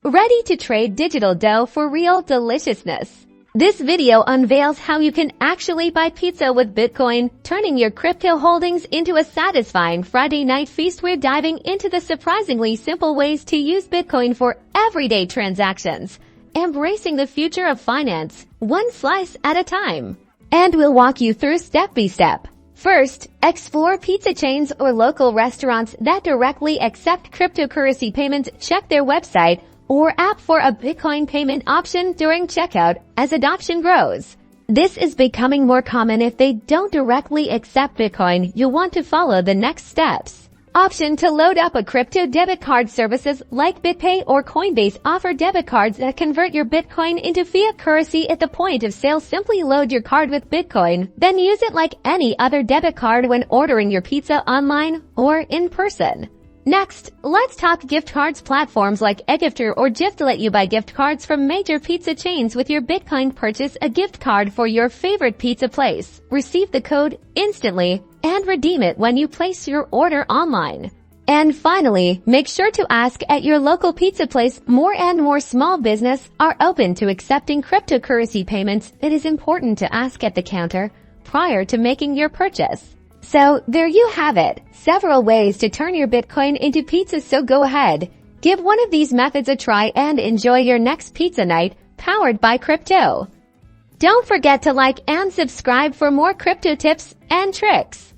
Ready to trade digital dough for real deliciousness. This video unveils how you can actually buy pizza with Bitcoin, turning your crypto holdings into a satisfying Friday night feast. We're diving into the surprisingly simple ways to use Bitcoin for everyday transactions, embracing the future of finance, one slice at a time. And we'll walk you through step by step. First, explore pizza chains or local restaurants that directly accept cryptocurrency payments. Check their website or app for a Bitcoin payment option during checkout as adoption grows. This is becoming more common. If they don't directly accept Bitcoin, you'll want to follow the next steps. Option to load up a crypto debit card. Services like BitPay or Coinbase offer debit cards that convert your Bitcoin into fiat currency at the point of sale. Simply load your card with Bitcoin, then use it like any other debit card when ordering your pizza online or in person. Next, let's talk gift cards. Platforms like eGifter or Gift let you buy gift cards from major pizza chains with your Bitcoin. Purchase a gift card for your favorite pizza place, receive the code instantly, and redeem it when you place your order online. And finally, make sure to ask at your local pizza place. More and more small businesses are open to accepting cryptocurrency payments. It is important to ask at the counter prior to making your purchase. So there you have it, several ways to turn your Bitcoin into pizza. So go ahead, give one of these methods a try and enjoy your next pizza night powered by crypto. Don't forget to like and subscribe for more crypto tips and tricks.